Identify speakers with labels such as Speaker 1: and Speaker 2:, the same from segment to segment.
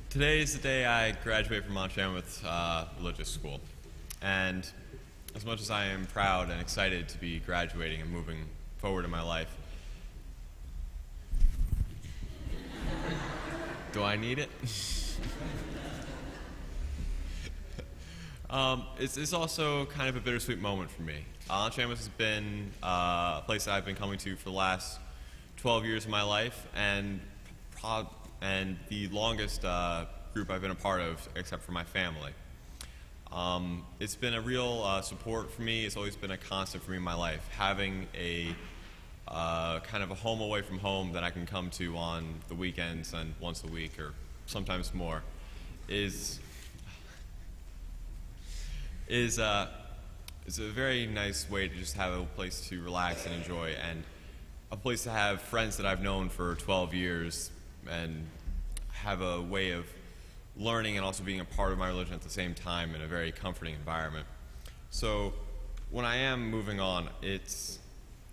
Speaker 1: Today is the day I graduate from Mount Shamoth Religious School. And as much as I am proud and excited to be graduating and moving forward in my life, do I need it? It's also kind of a bittersweet moment for me. Mount Shamoth has been a place that I've been coming to for the last 12 years of my life, and the longest group I've been a part of, except for my family. It's been a real support for me. It's always been a constant for me in my life. Having a kind of a home away from home that I can come to on the weekends and once a week or sometimes more is a very nice way to just have a place to relax and enjoy, and a place to have friends that I've known for 12 years and have a way of learning and also being a part of my religion at the same time in a very comforting environment. So when I am moving on, it's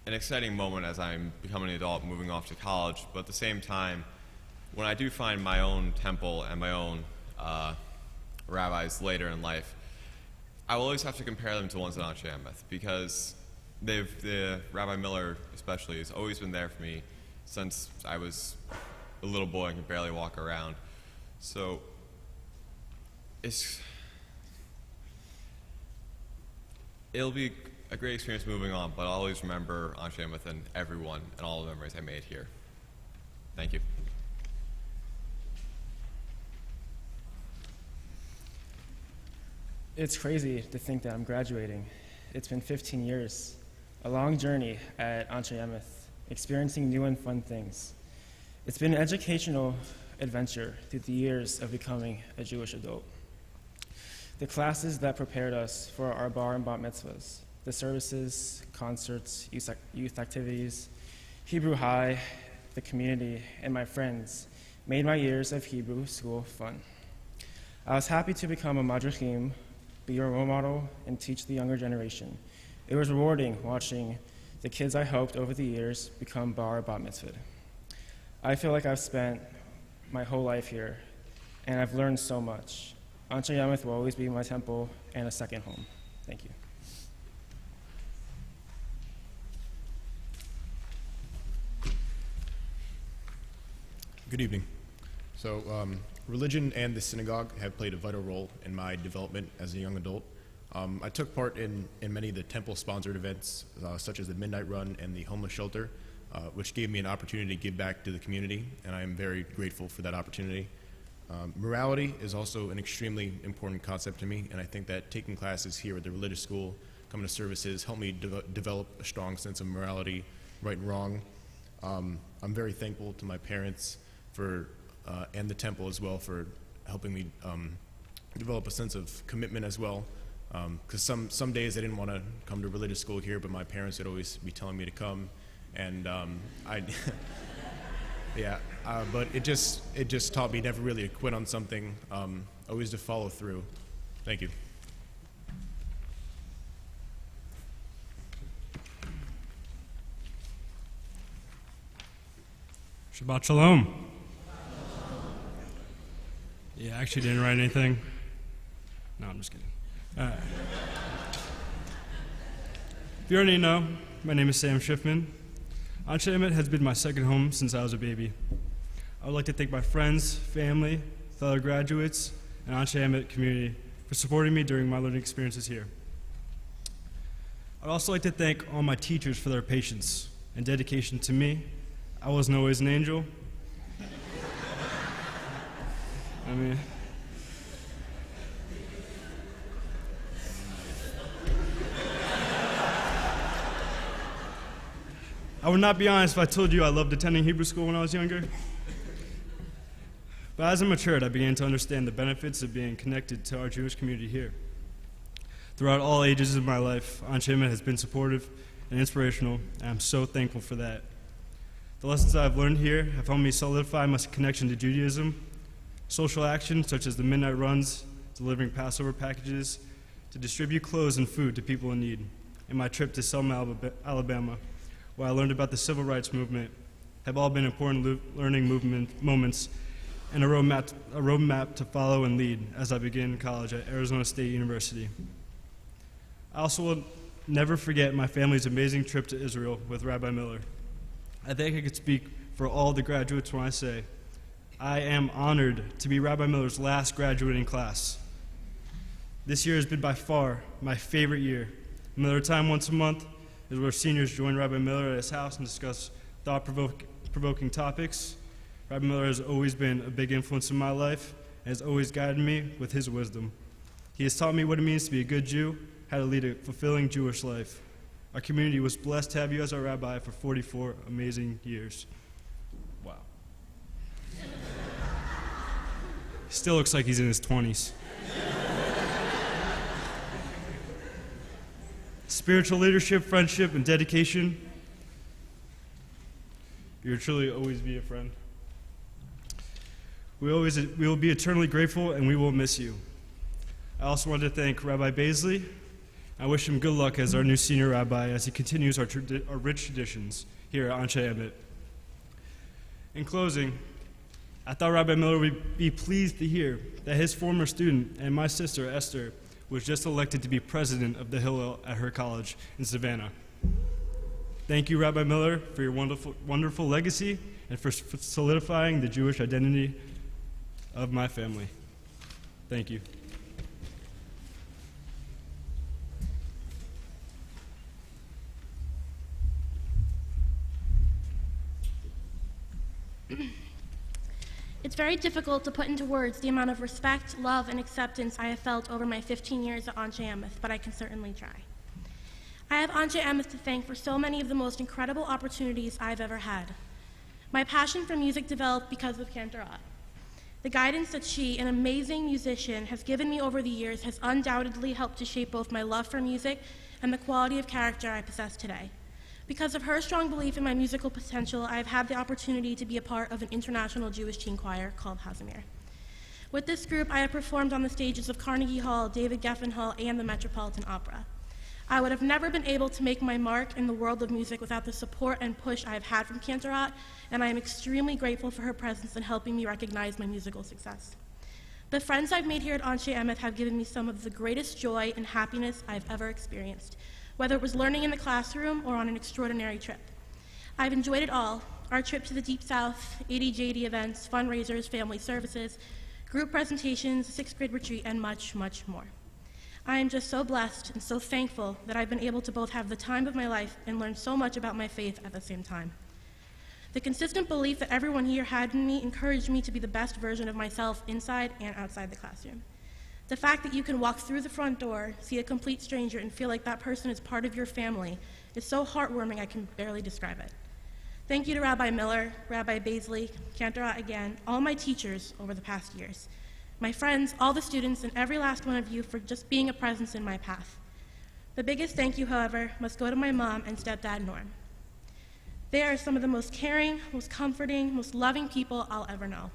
Speaker 1: an exciting moment as I'm becoming an adult, moving off to college, but at the same time, when I do find my own temple and my own rabbis later in life, I will always have to compare them to ones at Mount Shamoth, because the Rabbi Miller especially has always been there for me since I was a little boy and could barely walk around. So it'll be a great experience moving on, but I'll always remember Mount Shamoth and everyone and all the memories I made here. Thank you.
Speaker 2: It's crazy to think that I'm graduating. It's been 15 years, a long journey at Mount Shamoth, experiencing new and fun things. It's been an educational adventure through the years of becoming a Jewish adult. The classes that prepared us for our bar and bat mitzvahs, the services, concerts, youth activities, Hebrew High, the community, and my friends made my years of Hebrew school fun. I was happy to become a madrichim, be a role model, and teach the younger generation. It was rewarding watching the kids I helped over the years become bar bat mitzvah. I feel like I've spent my whole life here, and I've learned so much. Mount Shamoth will always be my temple and a second home. Thank you.
Speaker 3: Good evening. So, religion and the synagogue have played a vital role in my development as a young adult. I took part in many of the temple-sponsored events, such as the Midnight Run and the Homeless Shelter, which gave me an opportunity to give back to the community, and I am very grateful for that opportunity. Morality is also an extremely important concept to me, and I think that taking classes here at the religious school, coming to services, helped me develop a strong sense of morality, right and wrong. I'm very thankful to my parents and the temple as well for helping me develop a sense of commitment as well. Because some days I didn't want to come to religious school here, but my parents would always be telling me to come, and but it just taught me never really to quit on something, always to follow through. Thank you.
Speaker 4: Shabbat Shalom. Yeah, I actually didn't write anything. No, I'm just kidding. If you already know, my name is Sam Schiffman. Mount Shamoth has been my second home since I was a baby. I would like to thank my friends, family, fellow graduates, and Mount Shamoth community for supporting me during my learning experiences here. I'd also like to thank all my teachers for their patience and dedication to me. I wasn't always an angel. I would not be honest if I told you I loved attending Hebrew school when I was younger. But as I matured, I began to understand the benefits of being connected to our Jewish community here. Throughout all ages of my life, Mount Shamoth has been supportive and inspirational, and I'm so thankful for that. The lessons I've learned here have helped me solidify my connection to Judaism. Social actions such as the midnight runs, delivering Passover packages, to distribute clothes and food to people in need, and my trip to Selma, Alabama, where I learned about the civil rights movement, have all been important learning moments and a roadmap to follow and lead as I begin college at Arizona State University. I also will never forget my family's amazing trip to Israel with Rabbi Miller. I think I could speak for all the graduates when I say, I am honored to be Rabbi Miller's last graduating class. This year has been by far my favorite year. Miller Time once a month is where seniors join Rabbi Miller at his house and discuss thought-provoking topics. Rabbi Miller has always been a big influence in my life and has always guided me with his wisdom. He has taught me what it means to be a good Jew, how to lead a fulfilling Jewish life. Our community was blessed to have you as our rabbi for 44 amazing years. Wow. Still looks like he's in his 20s. Spiritual leadership, friendship, and dedication. You'll truly always be a friend. We will be eternally grateful, and we will miss you. I also want to thank Rabbi Baisley. I wish him good luck as our new senior rabbi as he continues our rich traditions here at Anshe Emet. In closing, I thought Rabbi Miller would be pleased to hear that his former student and my sister, Esther, was just elected to be president of the Hillel at her college in Savannah. Thank you, Rabbi Miller, for your wonderful legacy and for solidifying the Jewish identity of my family. Thank you.
Speaker 5: It's very difficult to put into words the amount of respect, love, and acceptance I have felt over my 15 years at Anshe Emet, but I can certainly try. I have Anshe Emet to thank for so many of the most incredible opportunities I've ever had. My passion for music developed because of Cantor Ott. The guidance that she, an amazing musician, has given me over the years has undoubtedly helped to shape both my love for music and the quality of character I possess today. Because of her strong belief in my musical potential, I have had the opportunity to be a part of an international Jewish teen choir called Hazimir. With this group, I have performed on the stages of Carnegie Hall, David Geffen Hall, and the Metropolitan Opera. I would have never been able to make my mark in the world of music without the support and push I have had from Cantor Ott, and I am extremely grateful for her presence in helping me recognize my musical success. The friends I've made here at Anshe Emet have given me some of the greatest joy and happiness I've ever experienced, whether it was learning in the classroom or on an extraordinary trip. I've enjoyed it all: our trip to the Deep South, 80JD events, fundraisers, family services, group presentations, sixth grade retreat, and much, much more. I am just so blessed and so thankful that I've been able to both have the time of my life and learn so much about my faith at the same time. The consistent belief that everyone here had in me encouraged me to be the best version of myself inside and outside the classroom. The fact that you can walk through the front door, see a complete stranger, and feel like that person is part of your family is so heartwarming I can barely describe it. Thank you to Rabbi Miller, Rabbi Baisley, Cantor Ott again, all my teachers over the past years, my friends, all the students, and every last one of you for just being a presence in my path. The biggest thank you, however, must go to my mom and stepdad, Norm. They are some of the most caring, most comforting, most loving people I'll ever know.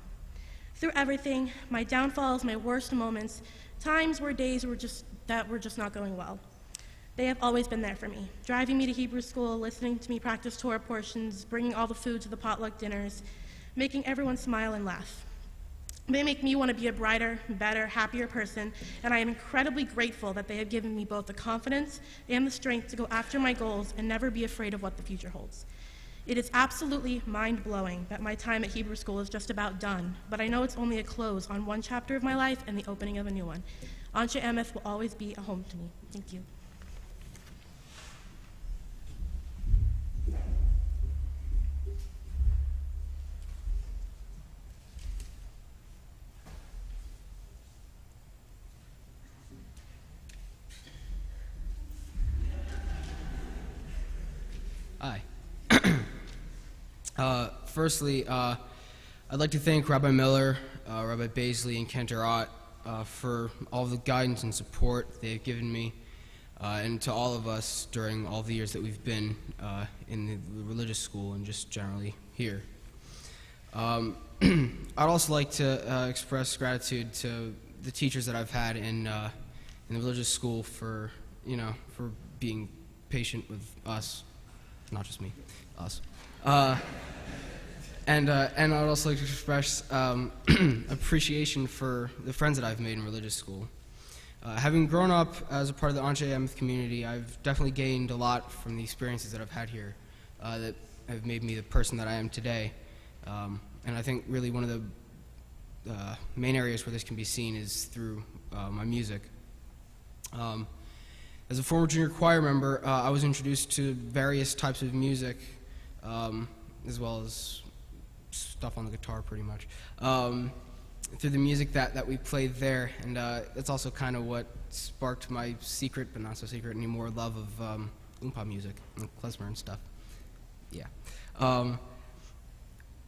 Speaker 5: Through everything, my downfalls, my worst moments, times where days were just not going well, they have always been there for me, driving me to Hebrew school, listening to me practice Torah portions, bringing all the food to the potluck dinners, making everyone smile and laugh. They make me want to be a brighter, better, happier person, and I am incredibly grateful that they have given me both the confidence and the strength to go after my goals and never be afraid of what the future holds. It is absolutely mind-blowing that my time at Hebrew school is just about done, but I know it's only a close on one chapter of my life and the opening of a new one. Anshe Emet will always be a home to me. Thank you.
Speaker 6: Hi. Firstly, I'd like to thank Rabbi Miller, Rabbi Baisley, and Cantor Ott for all the guidance and support they've given me, and to all of us during all the years that we've been in the religious school and just generally here. I'd also like to express gratitude to the teachers that I've had in the religious school for being patient with us. Not just me, us. And I'd also like to express appreciation for the friends that I've made in religious school. Having grown up as a part of the Anche Emeth community, I've definitely gained a lot from the experiences that I've had here that have made me the person that I am today. And I think really one of the main areas where this can be seen is through my music. As a former junior choir member, I was introduced to various types of music, as well as stuff on the guitar pretty much, through the music that we played there. And that's also kind of what sparked my secret, but not so secret anymore, love of oompa music and klezmer and stuff. Yeah.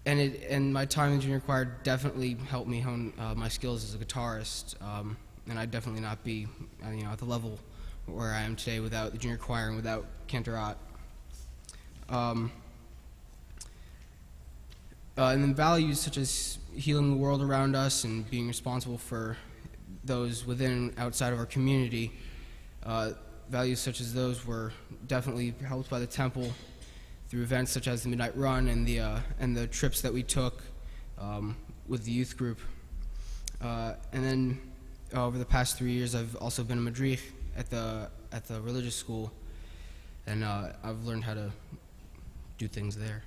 Speaker 6: And my time in junior choir definitely helped me hone my skills as a guitarist, and I'd definitely not be at the level where I am today without the junior choir and without Cantorot. And then values such as healing the world around us and being responsible for those within and outside of our community, values such as those were definitely helped by the temple through events such as the Midnight Run and the trips that we took with the youth group. And then over the past 3 years, I've also been a madrich at the religious school, and I've learned how to do things there.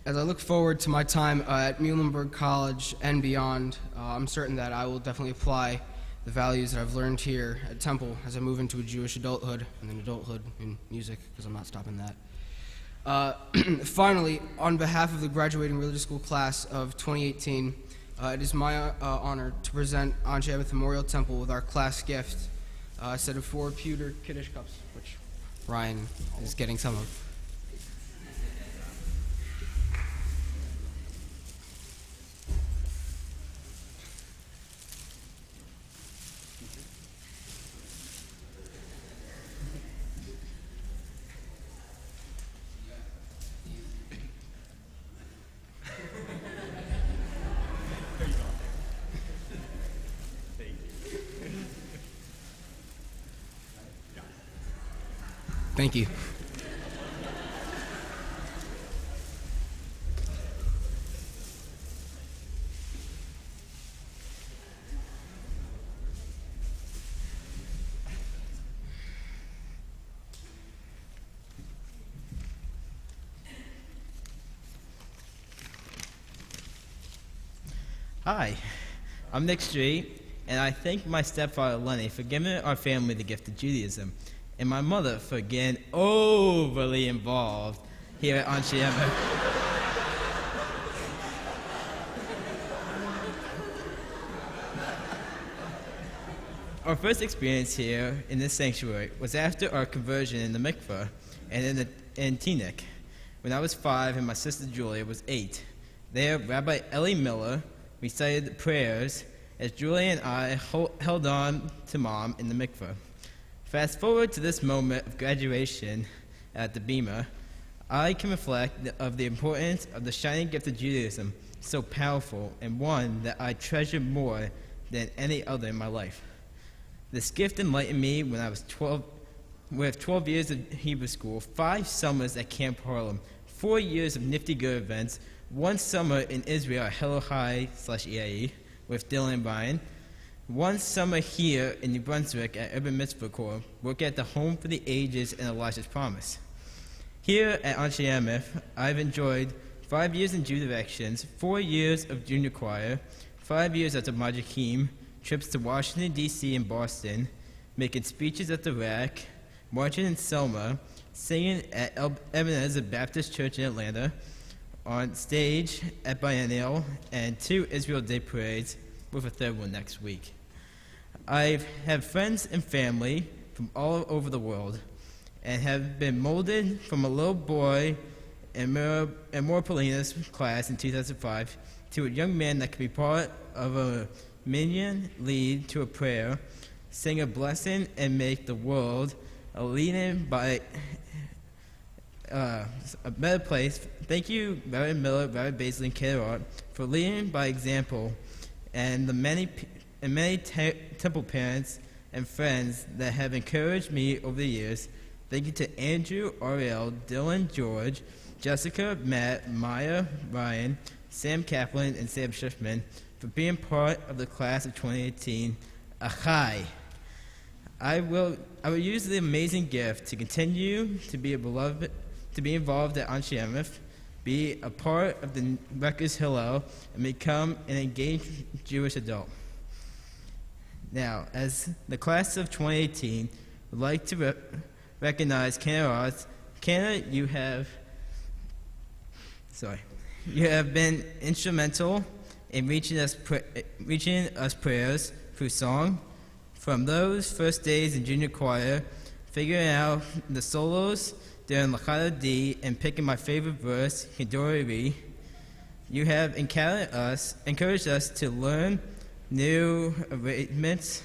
Speaker 6: As I look forward to my time at Muhlenberg College and beyond, I'm certain that I will definitely apply the values that I've learned here at Temple as I move into a Jewish adulthood and then adulthood in music, because I'm not stopping that. Finally, on behalf of the graduating religious school class of 2018, it is my honor to present Anche Emeth Memorial Temple with our class gift, a set of 4 pewter Kiddush cups, which Ryan is getting some of. Thank you.
Speaker 7: Hi, I'm Nick Street, and I thank my stepfather Lenny for giving our family the gift of Judaism, and my mother for getting overly involved here at Anche Emeth. Our first experience here in this sanctuary was after our conversion in the mikveh and in Teaneck, when I was 5 and my sister Julia was 8. There, Rabbi Ellie Miller recited the prayers as Julia and I held on to Mom in the mikveh. Fast forward to this moment of graduation at the Bema, I can reflect of the importance of the shining gift of Judaism, so powerful and one that I treasure more than any other in my life. This gift enlightened me when I was 12, with 12 years of Hebrew school, 5 summers at Camp Harlem, 4 years of Nifty Good events, 1 summer in Israel at Hello High/EIE with Dylan and Brian, 1 summer here in New Brunswick at Urban Mitzvah Corps, working at the Home for the Ages and Elijah's Promise. Here at Anche Emeth, I've enjoyed 5 years in Judah Directions, 4 years of junior choir, 5 years as a Majakim, trips to Washington, D.C. and Boston, making speeches at the RAC, marching in Selma, singing at Ebenezer Baptist Church in Atlanta, on stage at Biennial, and 2 Israel Day parades, with a 3rd one next week. I have friends and family from all over the world, and have been molded from a little boy in Maura Polina's class in 2005 to a young man that can be part of a minyan, lead to a prayer, sing a blessing, and make the world a leading by a better place. Thank you, Barry Miller, Barry Baisley, and Cantorot, for leading by example, and the many temple parents and friends that have encouraged me over the years Thank you to Andrew, Ariel, Dylan, George, Jessica, Matt, Maya, Ryan, Sam Kaplan, and Sam Schiffman for being part of the class of 2018. Achai. I will use the amazing gift to continue to be involved at Anshe Emeth, be a part of the Rutgers Hillel, and become an engaged Jewish adult. Now, as the class of 2018, would like to recognize Canada Arts. Canada, you have been instrumental in reaching us prayers through song, from those first days in junior choir, figuring out the solos during Lachada D, and picking my favorite verse, Hidori. You have encouraged us to learn new arrangements,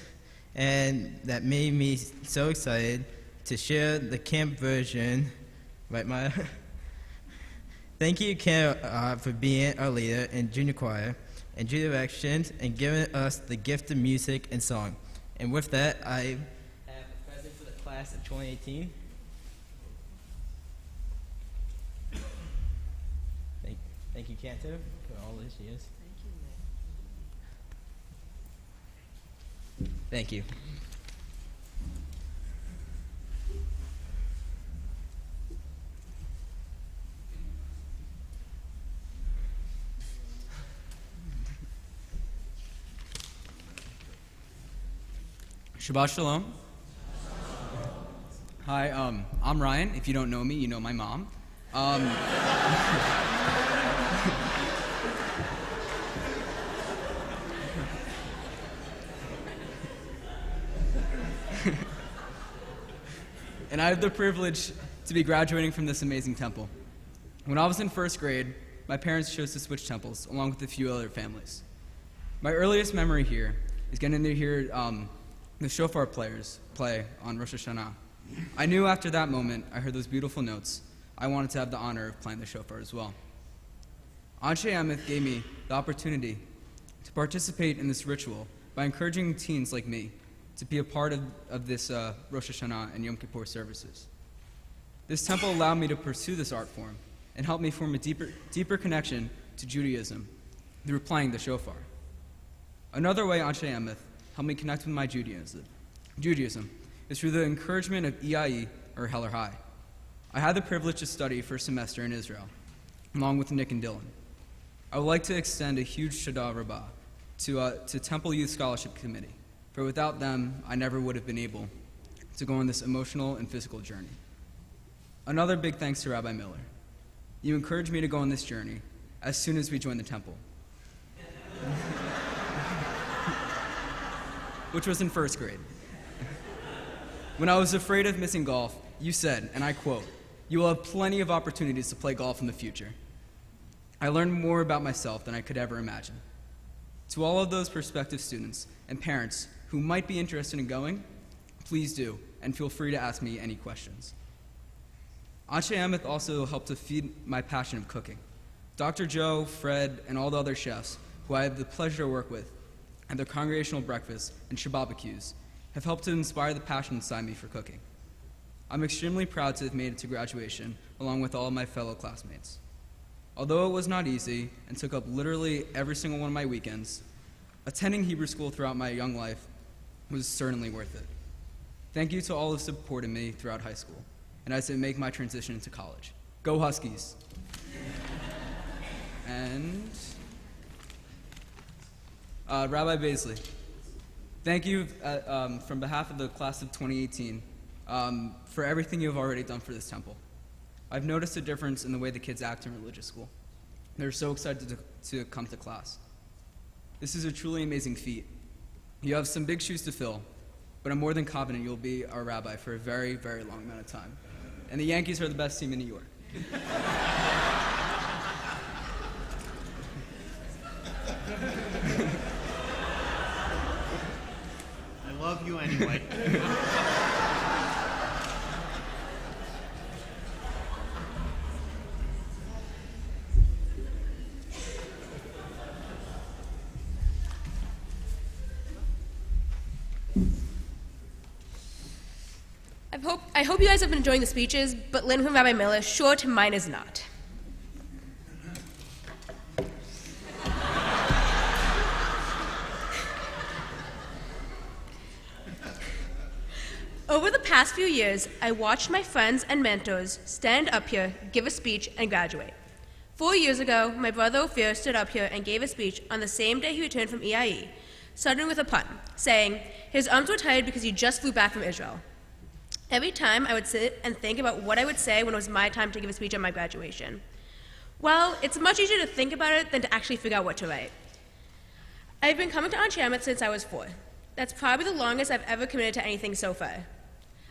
Speaker 7: and that made me so excited to share the camp version. Right, Maya? Thank you, Canada, for being our leader in junior choir and junior directions and giving us the gift of music and song. And with that, I have a present for the class of 2018. Thank you, Cantor, for all these years. Thank you.
Speaker 8: Shabbat Shalom. Hi, I'm Ryan. If you don't know me, you know my mom. And I have the privilege to be graduating from this amazing temple. When I was in first grade, my parents chose to switch temples, along with a few other families. My earliest memory here is getting to hear the shofar players play on Rosh Hashanah. I knew after that moment, I heard those beautiful notes, I wanted to have the honor of playing the shofar as well. Anshe Emeth gave me the opportunity to participate in this ritual by encouraging teens like me to be a part of this Rosh Hashanah and Yom Kippur services. This temple allowed me to pursue this art form and helped me form a deeper connection to Judaism through playing the shofar. Another way Anshe Emeth helped me connect with my Judaism is through the encouragement of EIE, or Heller High. I had the privilege to study for a semester in Israel, along with Nick and Dylan. I would like to extend a huge Todah Rabbah to Temple Youth Scholarship Committee, for without them, I never would have been able to go on this emotional and physical journey. Another big thanks to Rabbi Miller. You encouraged me to go on this journey as soon as we joined the temple, which was in first grade. When I was afraid of missing golf, you said, and I quote, "You will have plenty of opportunities to play golf in the future." I learned more about myself than I could ever imagine. To all of those prospective students and parents who might be interested in going, please do, and feel free to ask me any questions. Anshe Emeth also helped to feed my passion of cooking. Dr. Joe, Fred, and all the other chefs who I have the pleasure to work with at their congregational breakfasts and Shabbat have helped to inspire the passion inside me for cooking. I'm extremely proud to have made it to graduation along with all of my fellow classmates. Although it was not easy and took up literally every single one of my weekends, attending Hebrew school throughout my young life was certainly worth it. Thank you to all who supported me throughout high school and as I make my transition into college. Go Huskies! And Rabbi Baisley, thank you from behalf of the class of 2018 for everything you have already done for this temple. I've noticed a difference in the way the kids act in religious school. They're so excited to come to class. This is a truly amazing feat. You have some big shoes to fill, but I'm more than confident you'll be our rabbi for a very, very long amount of time. And the Yankees are the best team in New York.
Speaker 9: I love you anyway.
Speaker 10: I've I hope you guys have been enjoying the speeches, but Lynn from Rabbi Miller, short, mine is not. Over the past few years, I watched my friends and mentors stand up here, give a speech, and graduate. 4 years ago, my brother Ophir stood up here and gave a speech on the same day he returned from EIE, starting with a pun, saying his arms were tired because he just flew back from Israel. Every time I would sit and think about what I would say when it was my time to give a speech at my graduation. Well, it's much easier to think about it than to actually figure out what to write. I've been coming to Anshe Emet since I was 4. That's probably the longest I've ever committed to anything so far.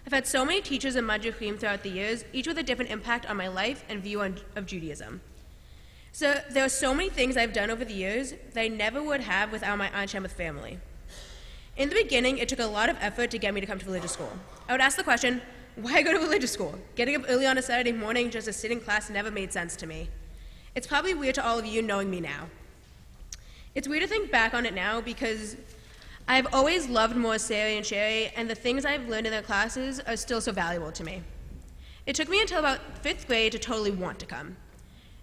Speaker 10: I've had so many teachers in Madrachim throughout the years, each with a different impact on my life and view of Judaism. So there are so many things I've done over the years that I never would have without my Anshe Emet family. In the beginning, it took a lot of effort to get me to come to religious school. I would ask the question, why go to religious school? Getting up early on a Saturday morning just to sit in class never made sense to me. It's probably weird to all of you knowing me now. It's weird to think back on it now because I've always loved Moaseri and Sherry, and the things I've learned in their classes are still so valuable to me. It took me until about 5th grade to totally want to come.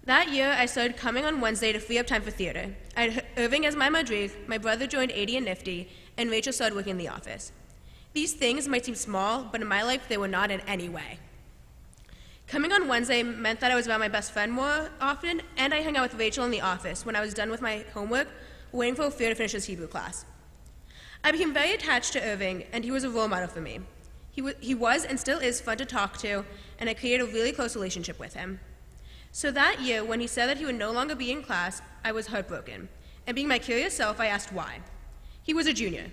Speaker 10: That year, I started coming on Wednesday to free up time for theater. I had Irving as my madrich, my brother joined AD and Nifty, and Rachel started working in the office. These things might seem small, but in my life, they were not in any way. Coming on Wednesday meant that I was around my best friend more often, and I hung out with Rachel in the office when I was done with my homework, waiting for Ophir to finish his Hebrew class. I became very attached to Irving, and he was a role model for me. He was and still is fun to talk to, and I created a really close relationship with him. So that year, when he said that he would no longer be in class, I was heartbroken. And being my curious self, I asked why. He was a junior.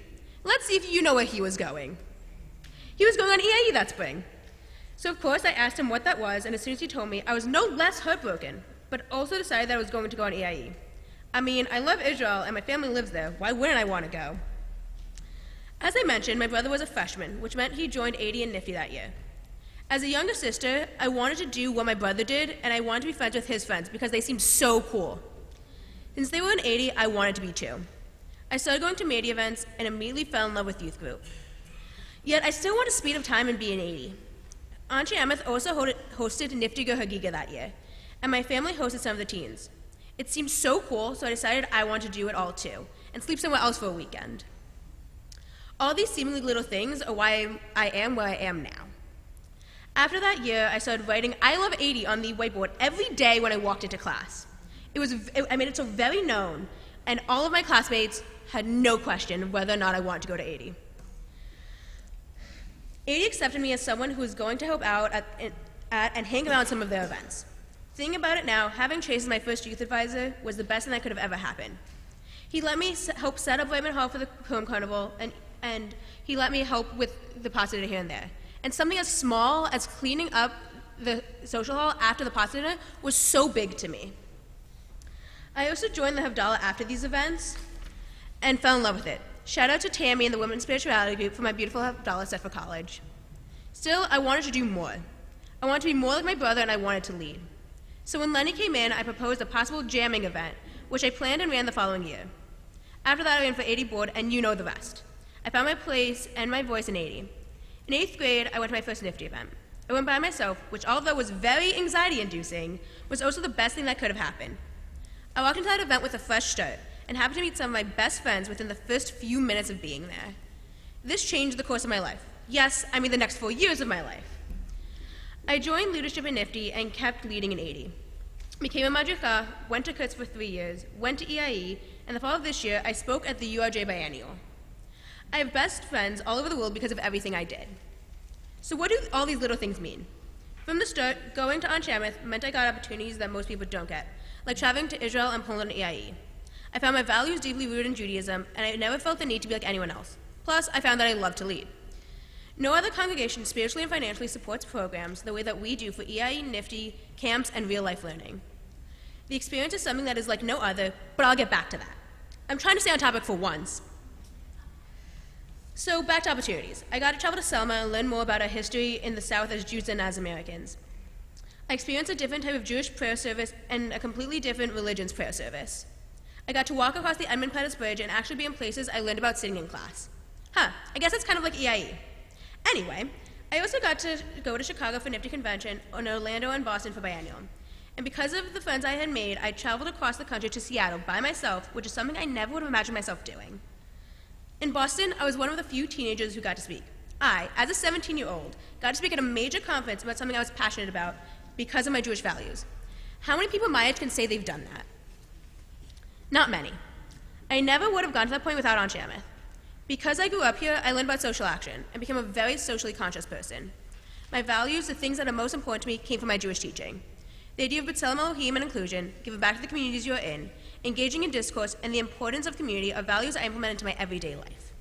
Speaker 10: Let's see if you know where he was going. He was going on EIE that spring. So of course I asked him what that was, and as soon as he told me, I was no less heartbroken, but also decided that I was going to go on EIE. I mean, I love Israel, and my family lives there. Why wouldn't I want to go? As I mentioned, my brother was a freshman, which meant he joined AD and Nifty that year. As a younger sister, I wanted to do what my brother did, and I wanted to be friends with his friends because they seemed so cool. Since they were in AD, I wanted to be too. I started going to media events and immediately fell in love with youth group. Yet I still want to speed up time and be an AD. Anshe Emet also hosted Nifty Ger Hagiga that year, and my family hosted some of the teens. It seemed so cool, so I decided I wanted to do it all too, and sleep somewhere else for a weekend. All these seemingly little things are why I am where I am now. After that year, I started writing I love 80 on the whiteboard every day when I walked into class. I made it so very known, and all of my classmates had no question whether or not I wanted to go to 80. 80 accepted me as someone who was going to help out at and hang around some of their events. Thinking about it now, having Chase as my first youth advisor was the best thing that could have ever happened. He let me help set up Raymond Hall for the Poem Carnival, and he let me help with the pasta dinner here and there. And something as small as cleaning up the social hall after the pasta dinner was so big to me. I also joined the Havdalah after these events and fell in love with it. Shout out to Tammy and the Women's Spirituality Group for my beautiful Havdalah set for college. Still, I wanted to do more. I wanted to be more like my brother, and I wanted to lead. So when Lenny came in, I proposed a possible jamming event, which I planned and ran the following year. After that, I ran for 80 board, and you know the rest. I found my place and my voice in 80. In 8th grade, I went to my first Nifty event. I went by myself, which although was very anxiety-inducing, was also the best thing that could have happened. I walked into that event with a fresh start, and happened to meet some of my best friends within the first few minutes of being there. This changed the course of my life. Yes, I mean the next 4 years of my life. I joined leadership in Nifty and kept leading in 80. Became a madricha, went to Kurtz for 3 years, went to EIE, and the fall of this year, I spoke at the URJ Biennial. I have best friends all over the world because of everything I did. So what do all these little things mean? From the start, going to Anshe Emet meant I got opportunities that most people don't get, like traveling to Israel and Poland and EIE. I found my values deeply rooted in Judaism, and I never felt the need to be like anyone else. Plus, I found that I love to lead. No other congregation spiritually and financially supports programs the way that we do for EIE, Nifty, camps, and real-life learning. The experience is something that is like no other, but I'll get back to that. I'm trying to stay on topic for once. So back to opportunities. I got to travel to Selma and learn more about our history in the South as Jews and as Americans. I experienced a different type of Jewish prayer service and a completely different religion's prayer service. I got to walk across the Edmund Pettus Bridge and actually be in places I learned about sitting in class. I guess it's kind of like EIE. Anyway, I also got to go to Chicago for NIFTY convention, and Orlando and Boston for biennial. And because of the friends I had made, I traveled across the country to Seattle by myself, which is something I never would have imagined myself doing. In Boston, I was one of the few teenagers who got to speak. I, as a 17-year-old, got to speak at a major conference about something I was passionate about because of my Jewish values. How many people my age can say they've done that? Not many. I never would have gotten to that point without Aunt Shamith. Because I grew up here, I learned about social action and became a very socially conscious person. My values, the things that are most important to me, came from my Jewish teaching. The idea of B'Tselem Elohim and inclusion, giving back to the communities you are in, engaging in discourse, and the importance of community are values I implement into my everyday life.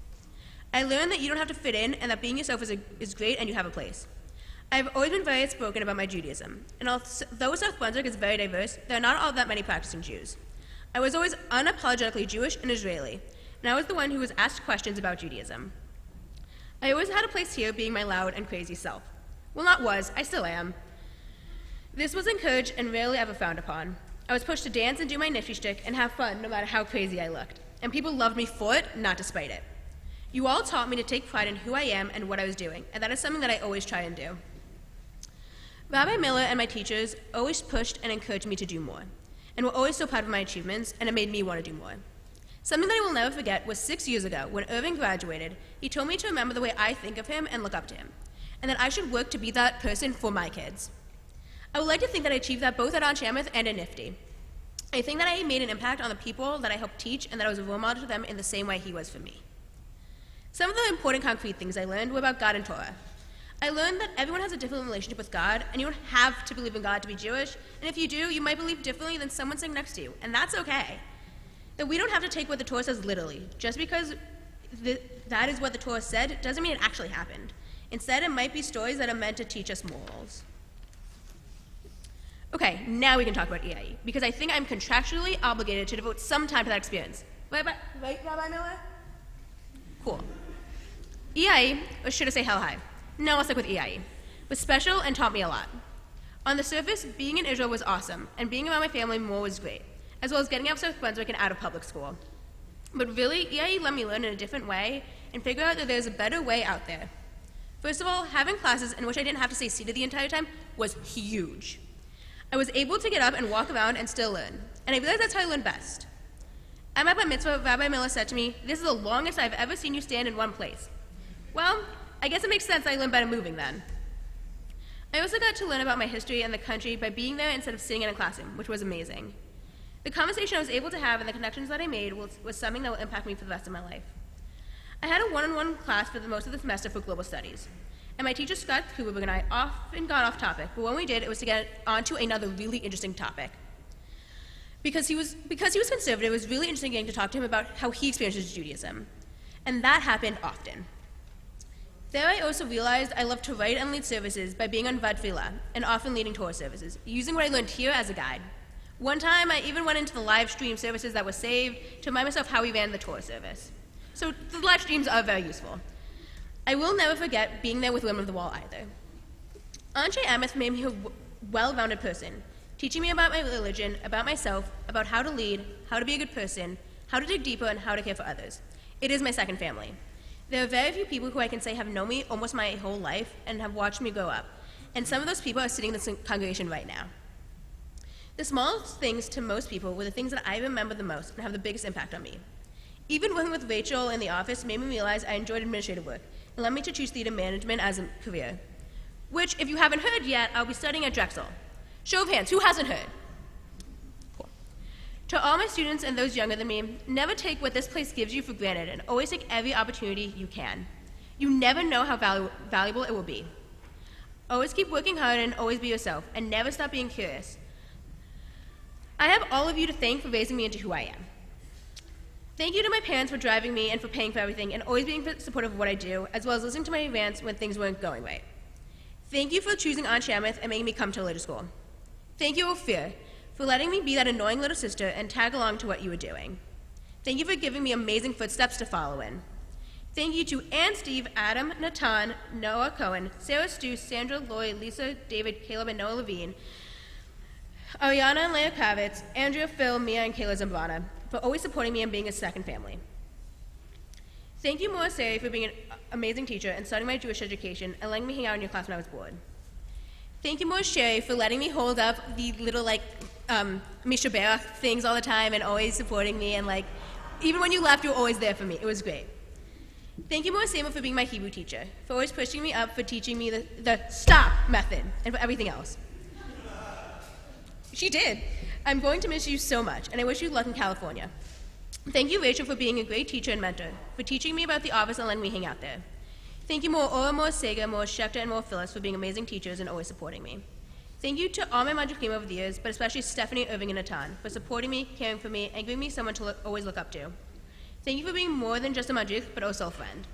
Speaker 10: I learned that you don't have to fit in and that being yourself is great and you have a place. I've always been very outspoken about my Judaism, and although South Brunswick is very diverse, there are not all that many practicing Jews. I was always unapologetically Jewish and Israeli, and I was the one who was asked questions about Judaism. I always had a place here being my loud and crazy self. Well, not was, I still am. This was encouraged and rarely ever frowned upon. I was pushed to dance and do my nifty shtick and have fun no matter how crazy I looked, and people loved me for it, not despite it. You all taught me to take pride in who I am and what I was doing, and that is something that I always try and do. Rabbi Miller and my teachers always pushed and encouraged me to do more, and were always so proud of my achievements, and it made me want to do more. Something that I will never forget was 6 years ago, when Irving graduated, he told me to remember the way I think of him and look up to him, and that I should work to be that person for my kids. I would like to think that I achieved that both at Aunt Shamith and at NIFTY. I think that I made an impact on the people that I helped teach and that I was a role model to them in the same way he was for me. Some of the important concrete things I learned were about God and Torah. I learned that everyone has a different relationship with God, and you don't have to believe in God to be Jewish, and if you do, you might believe differently than someone sitting next to you, and that's okay. That we don't have to take what the Torah says literally. Just because that is what the Torah said doesn't mean it actually happened. Instead, it might be stories that are meant to teach us morals. Okay, now we can talk about EIE, because I think I'm contractually obligated to devote some time to that experience. Right, Rabbi Miller? Cool. EIE, or should I say Hell High? No, I'll stick with EIE. Was special and taught me a lot. On the surface, being in Israel was awesome, and being around my family more was great, as well as getting out of South Brunswick and out of public school. But really, EIE let me learn in a different way and figure out that there's a better way out there. First of all, having classes in which I didn't have to stay seated the entire time was huge. I was able to get up and walk around and still learn, and I realized that's how I learn best. At my bar mitzvah, Rabbi Miller said to me, "This is the longest I've ever seen you stand in one place." Well, I guess it makes sense I learned better moving then. I also got to learn about my history and the country by being there instead of sitting in a classroom, which was amazing. The conversation I was able to have and the connections that I made was something that will impact me for the rest of my life. I had a one-on-one class for the most of the semester for global studies, and my teacher Scott Kuberberg and I often got off topic, but when we did, it was to get onto another really interesting topic. Because he was conservative, it was really interesting getting to talk to him about how he experiences Judaism, and that happened often. There I also realized I loved to write and lead services by being on Vadfila and often leading Torah services, using what I learned here as a guide. One time, I even went into the live stream services that were saved to remind myself how we ran the Torah service. So the live streams are very useful. I will never forget being there with Women of the Wall either. Anshe Amos made me a well-rounded person, teaching me about my religion, about myself, about how to lead, how to be a good person, how to dig deeper, and how to care for others. It is my second family. There are very few people who I can say have known me almost my whole life and have watched me grow up, and some of those people are sitting in this congregation right now. The smallest things to most people were the things that I remember the most and have the biggest impact on me. Even working with Rachel in the office made me realize I enjoyed administrative work and led me to choose theater management as a career, which, if you haven't heard yet, I'll be studying at Drexel. Show of hands, who hasn't heard? Cool. To all my students and those younger than me, never take what this place gives you for granted and always take every opportunity you can. You never know how valuable it will be. Always keep working hard and always be yourself, and never stop being curious. I have all of you to thank for raising me into who I am. Thank you to my parents for driving me and for paying for everything and always being supportive of what I do, as well as listening to my rants when things weren't going right. Thank you for choosing Aunt Shamith and making me come to religious school. Thank you, Ophir, for letting me be that annoying little sister and tag along to what you were doing. Thank you for giving me amazing footsteps to follow in. Thank you to Ann, Steve, Adam, Natan, Noah Cohen, Sarah Stu, Sandra, Lloyd, Lisa, David, Caleb, and Noah Levine, Ariana and Leah Kravitz, Andrea, Phil, Mia, and Kayla Zambrana, for always supporting me and being a second family. Thank you, Moa Sari, for being an amazing teacher and starting my Jewish education and letting me hang out in your class when I was bored. Thank you, Moa Sherry, for letting me hold up the little, Misha Berach things all the time and always supporting me, and, even when you left, you were always there for me. It was great. Thank you, Moa Samuel, for being my Hebrew teacher, for always pushing me up, for teaching me the stop method, and for everything else. She did. I'm going to miss you so much, and I wish you luck in California. Thank you, Rachel, for being a great teacher and mentor, for teaching me about the office and letting me hang out there. Thank you, Moa Moa Sega, Moa Schefter, and Moa Phyllis, for being amazing teachers and always supporting me. Thank you to all my Madrikim over the years, but especially Stephanie, Irving, and Natan, for supporting me, caring for me, and giving me someone to always look up to. Thank you for being more than just a Madrich, but also a friend.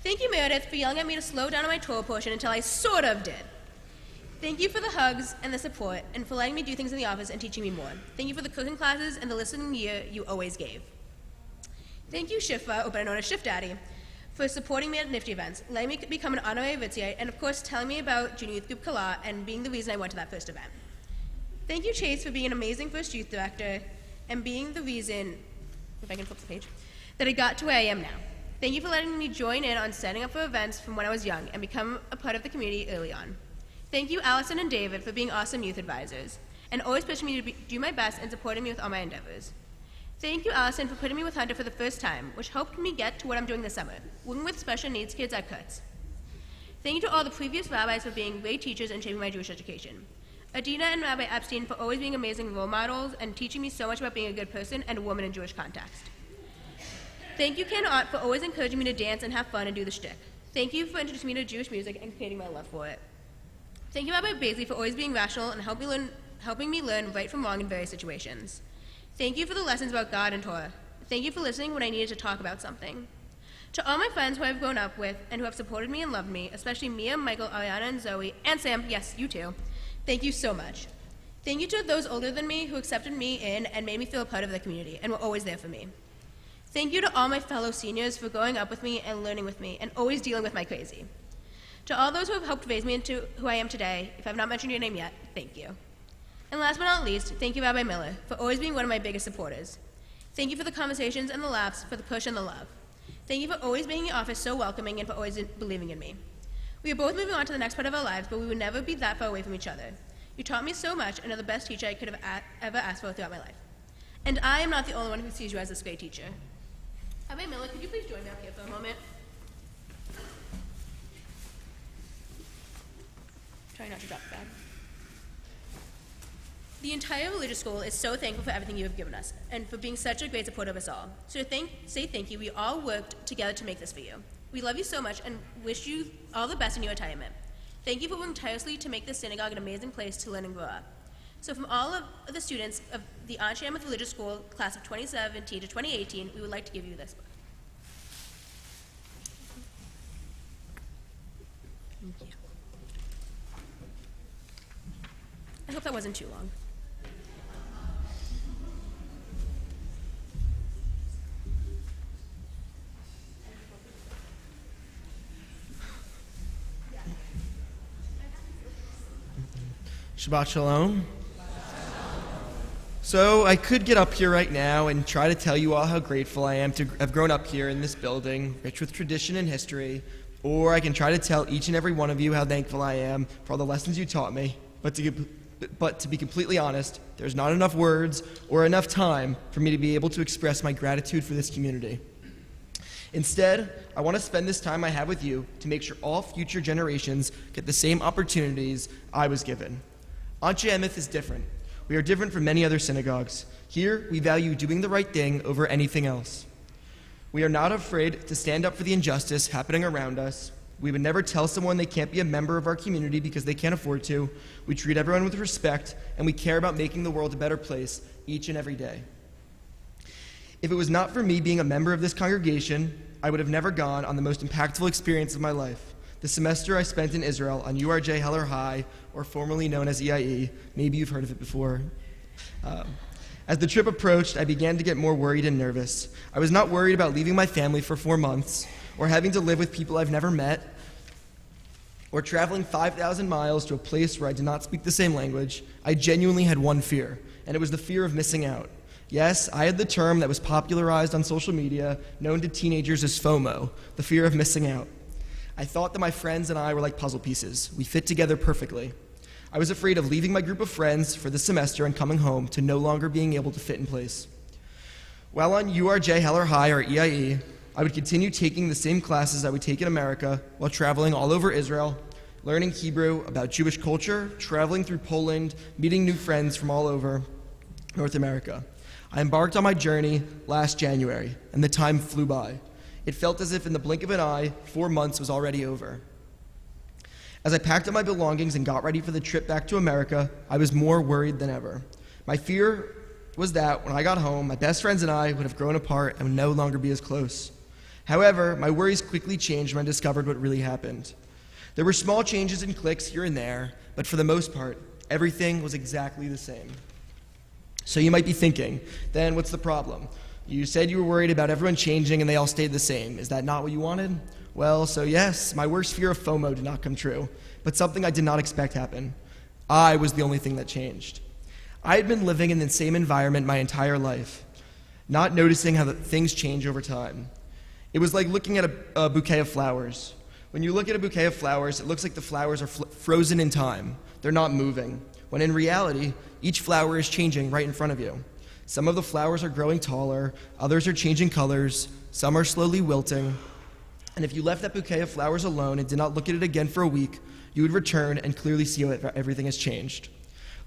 Speaker 10: Thank you, Meredith, for yelling at me to slow down on my Torah portion until I sort of did. Thank you for the hugs and the support, and for letting me do things in the office and teaching me more. Thank you for the cooking classes and the listening ear you always gave. Thank you, Shifa, or better known as Shift Daddy, for supporting me at Nifty events, letting me become an honorary Vitziite, and of course telling me about Junior Youth Group Kala and being the reason I went to that first event. Thank you, Chase, for being an amazing first youth director and being the reason, if I can flip the page, that I got to where I am now. Thank you for letting me join in on setting up for events from when I was young and become a part of the community early on. Thank you, Allison and David, for being awesome youth advisors and always pushing me to do my best and supporting me with all my endeavors. Thank you, Allison, for putting me with Hunter for the first time, which helped me get to what I'm doing this summer, working with special needs kids at Kutz. Thank you to all the previous rabbis for being great teachers and shaping my Jewish education. Adina and Rabbi Epstein for always being amazing role models and teaching me so much about being a good person and a woman in Jewish context. Thank you, Ken Ott, for always encouraging me to dance and have fun and do the shtick. Thank you for introducing me to Jewish music and creating my love for it. Thank you, Rabbi Baisley, for always being rational and helping me learn right from wrong in various situations. Thank you for the lessons about God and Torah. Thank you for listening when I needed to talk about something. To all my friends who I've grown up with and who have supported me and loved me, especially Mia, Michael, Ariana, and Zoe, and Sam, yes, you too, thank you so much. Thank you to those older than me who accepted me in and made me feel a part of the community and were always there for me. Thank you to all my fellow seniors for growing up with me and learning with me and always dealing with my crazy. To all those who have helped raise me into who I am today, if I've not mentioned your name yet, thank you. And last but not least, thank you, Rabbi Miller, for always being one of my biggest supporters. Thank you for the conversations and the laughs, for the push and the love. Thank you for always being in the office so welcoming and for always believing in me. We are both moving on to the next part of our lives, but we would never be that far away from each other. You taught me so much and are the best teacher I could have ever asked for throughout my life. And I am not the only one who sees you as this great teacher. Rabbi Miller, could you please join me up here for a moment? Try not to drop the bag. The entire religious school is so thankful for everything you have given us and for being such a great support of us all. So to say thank you, we all worked together to make this for you. We love you so much and wish you all the best in your retirement. Thank you for working tirelessly to make this synagogue an amazing place to learn and grow up. So from all of the students of the Anshe Amos Religious School, class of 2017 to 2018, we would like to give you this book. Thank you. I hope that wasn't too long.
Speaker 11: Shabbat Shalom. So I could get up here right now and try to tell you all how grateful I am to have grown up here in this building, rich with tradition and history, or I can try to tell each and every one of you how thankful I am for all the lessons you taught me. But to be completely honest, there's not enough words or enough time for me to be able to express my gratitude for this community. Instead, I want to spend this time I have with you to make sure all future generations get the same opportunities I was given. Anshe Emeth is different. We are different from many other synagogues. Here, we value doing the right thing over anything else. We are not afraid to stand up for the injustice happening around us. We would never tell someone they can't be a member of our community because they can't afford to. We treat everyone with respect, and we care about making the world a better place each and every day. If it was not for me being a member of this congregation, I would have never gone on the most impactful experience of my life. The semester I spent in Israel on URJ Heller High, or formerly known as EIE. Maybe you've heard of it before. As the trip approached, I began to get more worried and nervous. I was not worried about leaving my family for 4 months, or having to live with people I've never met, or traveling 5,000 miles to a place where I did not speak the same language. I genuinely had one fear, and it was the fear of missing out. Yes, I had the term that was popularized on social media, known to teenagers as FOMO, the fear of missing out. I thought that my friends and I were like puzzle pieces. We fit together perfectly. I was afraid of leaving my group of friends for the semester and coming home to no longer being able to fit in place. While on URJ Heller High, or EIE, I would continue taking the same classes I would take in America while traveling all over Israel, learning Hebrew, about Jewish culture, traveling through Poland, meeting new friends from all over North America. I embarked on my journey last January, and the time flew by. It felt as if in the blink of an eye, 4 months was already over. As I packed up my belongings and got ready for the trip back to America, I was more worried than ever. My fear was that when I got home, my best friends and I would have grown apart and would no longer be as close. However, my worries quickly changed when I discovered what really happened. There were small changes and cliques here and there, but for the most part, everything was exactly the same. So you might be thinking, then what's the problem? You said you were worried about everyone changing and they all stayed the same. Is that not what you wanted? Well, so yes, my worst fear of FOMO did not come true, but something I did not expect happened. I was the only thing that changed. I had been living in the same environment my entire life, not noticing how things change over time. It was like looking at a bouquet of flowers. When you look at a bouquet of flowers, it looks like the flowers are frozen in time. They're not moving, when in reality, each flower is changing right in front of you. Some of the flowers are growing taller, others are changing colors, some are slowly wilting. And if you left that bouquet of flowers alone and did not look at it again for a week, you would return and clearly see how everything has changed.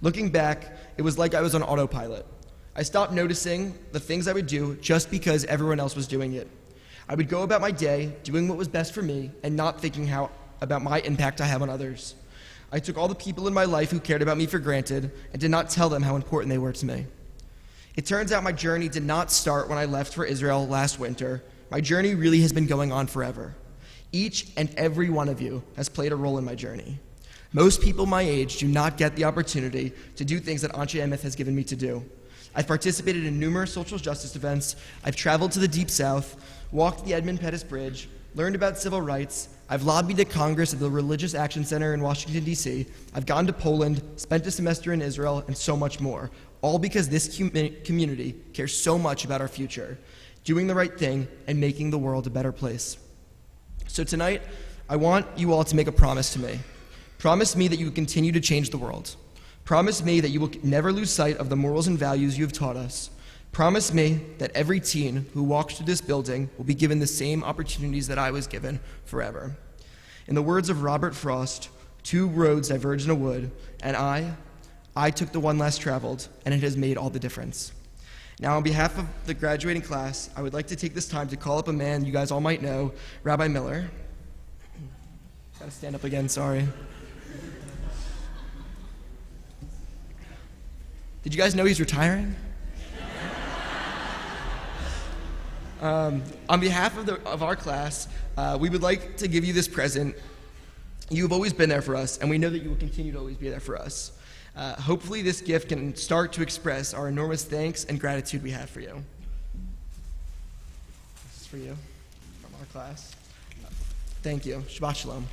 Speaker 11: Looking back, it was like I was on autopilot. I stopped noticing the things I would do just because everyone else was doing it. I would go about my day doing what was best for me and not thinking about my impact I have on others. I took all the people in my life who cared about me for granted and did not tell them how important they were to me. It turns out my journey did not start when I left for Israel last winter. My journey really has been going on forever. Each and every one of you has played a role in my journey. Most people my age do not get the opportunity to do things that Anshe Emeth has given me to do. I've participated in numerous social justice events. I've traveled to the Deep South, walked the Edmund Pettus Bridge, learned about civil rights. I've lobbied at Congress at the Religious Action Center in Washington, D.C. I've gone to Poland, spent a semester in Israel, and so much more, all because this community cares so much about our future, doing the right thing and making the world a better place. So tonight, I want you all to make a promise to me. Promise me that you will continue to change the world. Promise me that you will never lose sight of the morals and values you have taught us. Promise me that every teen who walks through this building will be given the same opportunities that I was given forever. In the words of Robert Frost, 2 roads diverge in a wood, and I took the one less traveled, and it has made all the difference. Now, on behalf of the graduating class, I would like to take this time to call up a man you guys all might know, Rabbi Miller. Gotta stand up again, sorry. Did you guys know he's retiring? On behalf of our class, we would like to give you this present. You have always been there for us, and we know that you will continue to always be there for us. Hopefully this gift can start to express our enormous thanks and gratitude we have for you. This is for you, from our class. Thank you. Shabbat Shalom.